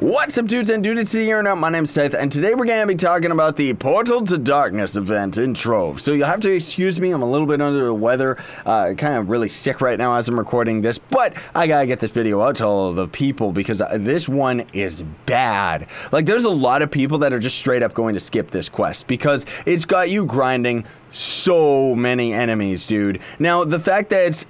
What's up, dudes and dudettes here? My name's Seth, and today we're going to be talking about the Portal to Darkness event in Trove. So you'll have to excuse me, I'm a little bit under the weather, kind of really sick right now as I'm recording this, but I gotta get this video out to all of the people because this one is bad. Like, there's a lot of people that are just straight up going to skip this quest because it's got you grinding so many enemies, dude. Now, the fact that it's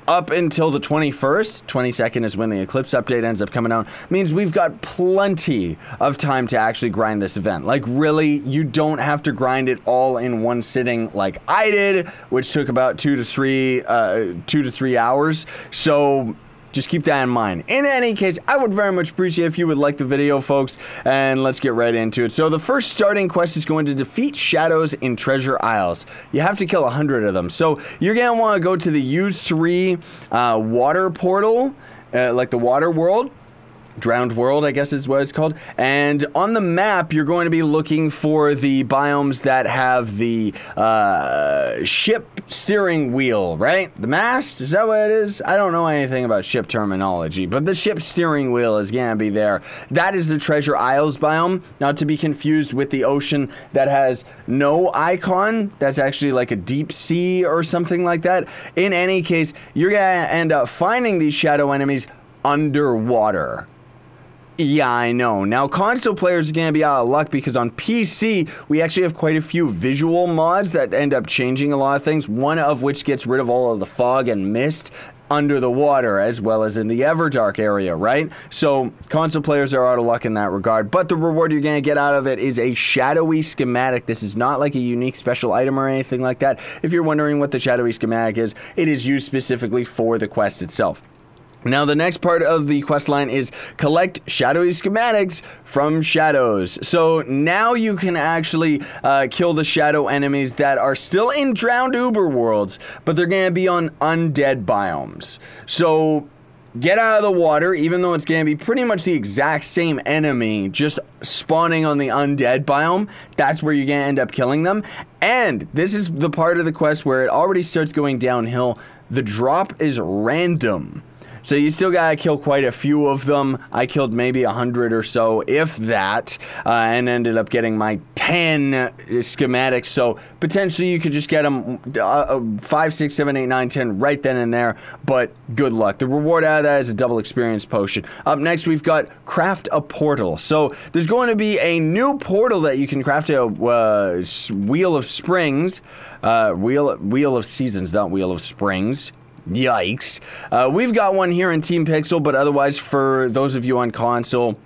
up until the 21st, 22nd is when the Eclipse update ends up coming out, means we've got plenty of time to actually grind this event. Like, really, you don't have to grind it all in one sitting like I did, which took about 2 to 3 hours. So just keep that in mind. In any case, I would very much appreciate if you would like the video, folks, and let's get right into it. So the first starting quest is going to defeat shadows in Treasure Isles. You have to kill 100 of them. So you're going to want to go to the U3 water portal, like the water world. Drowned World, I guess is what it's called. And on the map, you're going to be looking for the biomes that have the ship steering wheel, right? The mast? Is that what it is? I don't know anything about ship terminology, but the ship steering wheel is going to be there. That is the Treasure Isles biome, not to be confused with the ocean that has no icon. That's actually like a deep sea or something like that. In any case, you're going to end up finding these shadow enemies underwater. Yeah, I know. Now, console players are going to be out of luck because on PC, we actually have quite a few visual mods that end up changing a lot of things, one of which gets rid of all of the fog and mist under the water, as well as in the Everdark area, right? So, console players are out of luck in that regard, but the reward you're going to get out of it is a Shadowy Schematic. This is not like a unique special item or anything like that. If you're wondering what the Shadowy Schematic is, it is used specifically for the quest itself. Now, the next part of the quest line is collect shadowy schematics from shadows. So now you can actually kill the shadow enemies that are still in drowned uber worlds, but they're going to be on undead biomes. So get out of the water, even though it's going to be pretty much the exact same enemy, just spawning on the undead biome. That's where you're going to end up killing them. And this is the part of the quest where it already starts going downhill. The drop is random. So you still gotta kill quite a few of them. I killed maybe 100 or so, if that, and ended up getting my 10 schematics. So potentially you could just get them 5, 6, 7, 8, 9, 10 right then and there, but good luck. The reward out of that is a double experience potion. Up next, we've got craft a portal. So there's going to be a new portal that you can craft, a Wheel of Springs, Wheel of Seasons, not Wheel of Springs. Yikes. We've got one here in Team Pixel, but otherwise for those of you on console,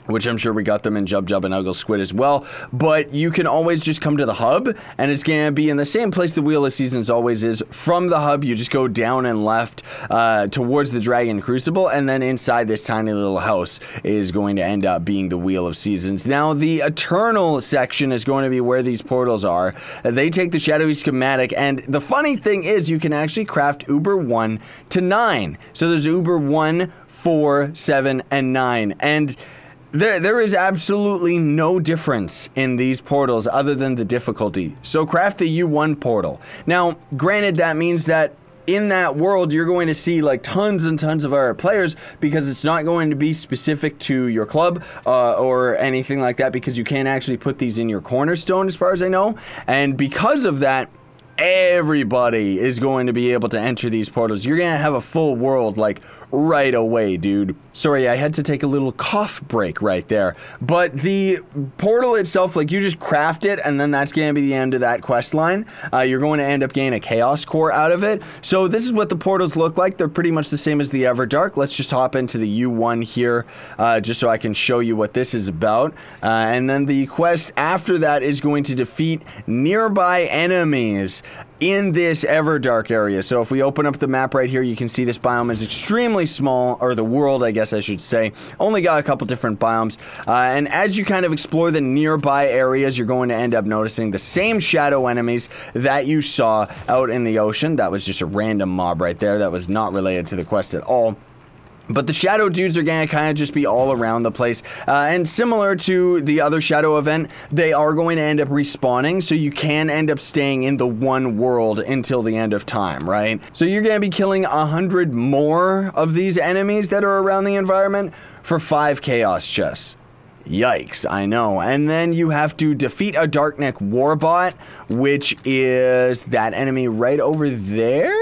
which I'm sure we got them in Jub Jub and Uggle Squid as well, but you can always just come to the hub, and it's going to be in the same place the Wheel of Seasons always is. From the hub, you just go down and left towards the Dragon Crucible, and then inside this tiny little house is going to end up being the Wheel of Seasons. Now, the Eternal section is going to be where these portals are. They take the Shadowy Schematic, and the funny thing is you can actually craft Uber 1 to 9. So there's Uber 1, 4, 7, and 9, and there is absolutely no difference in these portals other than the difficulty. So craft the U1 portal. Now, granted, that means that in that world, you're going to see like tons and tons of other players because it's not going to be specific to your club or anything like that, because you can't actually put these in your cornerstone as far as I know. And because of that, everybody is going to be able to enter these portals. You're going to have a full world like right away, dude. Sorry, I had to take a little cough break right there. But the portal itself, like, you just craft it, and then that's going to be the end of that quest line. You're going to end up getting a Chaos Core out of it. So this is what the portals look like. They're pretty much the same as the Everdark. Let's just hop into the U1 here, just so I can show you what this is about. And then the quest after that is going to defeat nearby enemies in this Everdark area. So if we open up the map right here, you can see this biome is extremely small, or the world, I guess I should say. Only got a couple different biomes. And as you kind of explore the nearby areas, you're going to end up noticing the same shadow enemies that you saw out in the ocean. That was just a random mob right there. That was not related to the quest at all. But the shadow dudes are going to kind of just be all around the place. And similar to the other shadow event, they are going to end up respawning, so you can end up staying in the one world until the end of time, right? So you're going to be killing 100 more of these enemies that are around the environment for 5 chaos chests. Yikes, I know. And then you have to defeat a Darknet War Bot, which is that enemy right over there.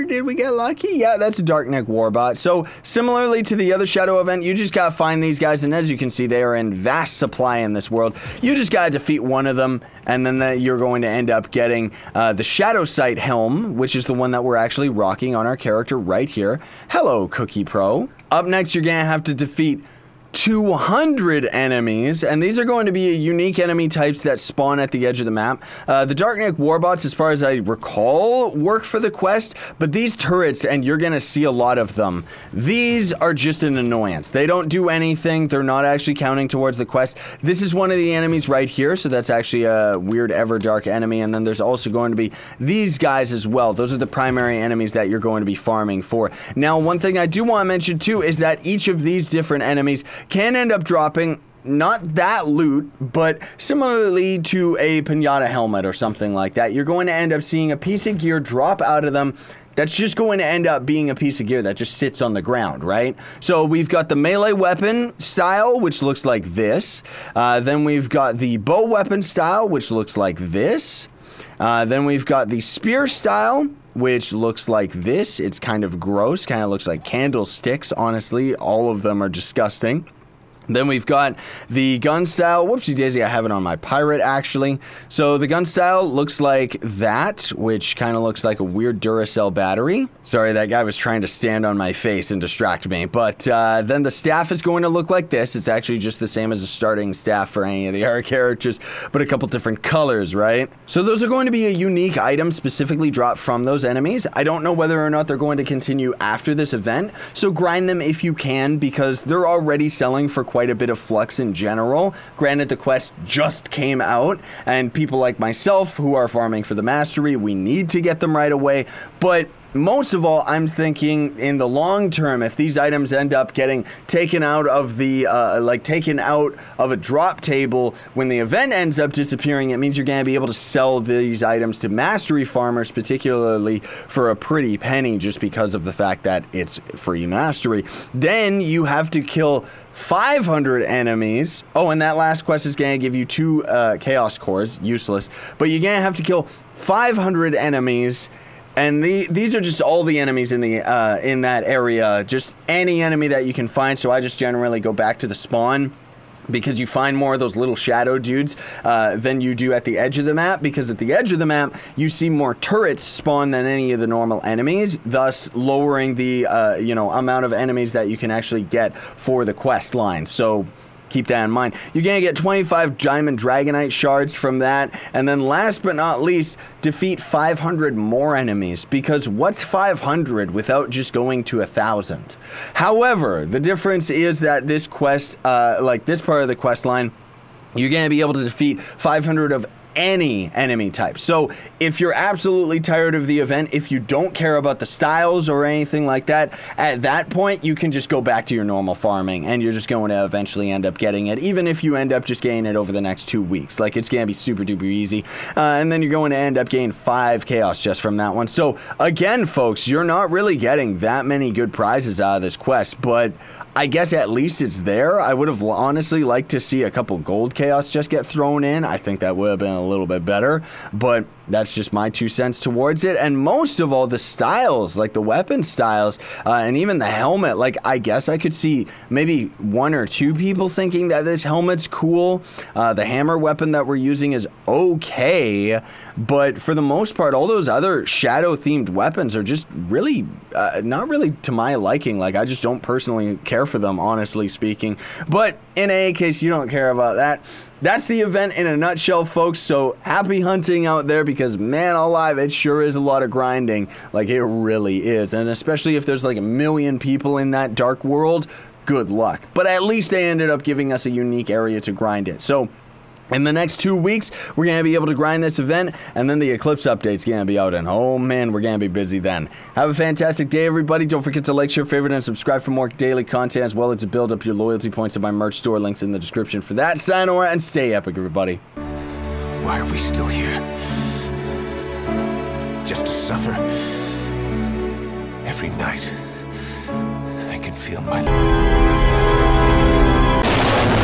Did we get lucky? Yeah, that's a Darknet War Bot. So similarly to the other Shadow event, you just gotta find these guys, and as you can see, they are in vast supply in this world. You just gotta defeat one of them, and then you're going to end up getting the Shadow Sight helm, which is the one that we're actually rocking on our character right here. Hello, Cookie Pro. Up next, you're gonna have to defeat 200 enemies, and these are going to be unique enemy types that spawn at the edge of the map. The Darknet War Bots, as far as I recall, work for the quest, but these turrets, and you're gonna see a lot of them, these are just an annoyance. They don't do anything. They're not actually counting towards the quest. This is one of the enemies right here, so that's actually a weird Everdark enemy, and then there's also going to be these guys as well. Those are the primary enemies that you're going to be farming for. Now, one thing I do want to mention too is that each of these different enemies can end up dropping not that loot, but similarly to a pinata helmet or something like that. You're going to end up seeing a piece of gear drop out of them that's just going to end up being a piece of gear that just sits on the ground, right? So we've got the melee weapon style, which looks like this. Then we've got the bow weapon style, which looks like this. Then we've got the spear style, which looks like this. It's kind of gross, kind of looks like candlesticks, honestly. All of them are disgusting. Then we've got the gun style. Whoopsie daisy, I have it on my pirate actually. So the gun style looks like that, which kind of looks like a weird Duracell battery. Sorry, that guy was trying to stand on my face and distract me. But then the staff is going to look like this. It's actually just the same as a starting staff for any of the other characters, but a couple different colors, right? So those are going to be a unique item specifically dropped from those enemies. I don't know whether or not they're going to continue after this event, so grind them if you can, because they're already selling for quite a bit of flux in general. Granted, the quest just came out, and people like myself who are farming for the mastery, we need to get them right away, but most of all, I'm thinking in the long term, if these items end up getting taken out of the, taken out of a drop table when the event ends up disappearing, it means you're going to be able to sell these items to mastery farmers, particularly for a pretty penny, just because of the fact that it's free mastery. Then you have to kill 500 enemies. Oh, and that last quest is going to give you 2 chaos cores, useless, but you're going to have to kill 500 enemies. And these are just all the enemies in the in that area, just any enemy that you can find. So I just generally go back to the spawn, because you find more of those little shadow dudes than you do at the edge of the map, because at the edge of the map you see more turrets spawn than any of the normal enemies, thus lowering the amount of enemies that you can actually get for the quest line. So keep that in mind. You're gonna get 25 diamond dragonite shards from that, and then last but not least, defeat 500 more enemies, because what's 500 without just going to 1,000? However, the difference is that this quest, like this part of the quest line, you're gonna be able to defeat 500 of any enemy type. So if you're absolutely tired of the event, if you don't care about the styles or anything like that, at that point you can just go back to your normal farming, and you're just going to eventually end up getting it, even if you end up just getting it over the next 2 weeks. Like, it's gonna be super duper easy, and then you're going to end up getting 5 chaos just from that one. So again, folks, you're not really getting that many good prizes out of this quest, but I guess at least it's there. I would have honestly liked to see a couple gold chaos just get thrown in. I think that would have been a little bit better, but that's just my 2 cents towards it. And most of all, the styles, like the weapon styles, and even the helmet, like, I guess I could see maybe 1 or 2 people thinking that this helmet's cool. The hammer weapon that we're using is okay, but for the most part, all those other shadow themed weapons are just really not really to my liking. Like, I just don't personally care for them, honestly speaking. But in any case, you don't care about that. That's the event in a nutshell, folks. So happy hunting out there, because man alive, it sure is a lot of grinding. Like, it really is. And especially if there's like 1 million people in that dark world, good luck. But at least they ended up giving us a unique area to grind it. So in the next 2 weeks, we're going to be able to grind this event, and then the Eclipse update's going to be out, and oh man, we're going to be busy then. Have a fantastic day, everybody. Don't forget to like, share, favorite, and subscribe for more daily content, as well as to build up your loyalty points to my merch store. Links in the description for that. Sayonara, and stay epic, everybody. Why are we still here? Just to suffer? Every night, I can feel my...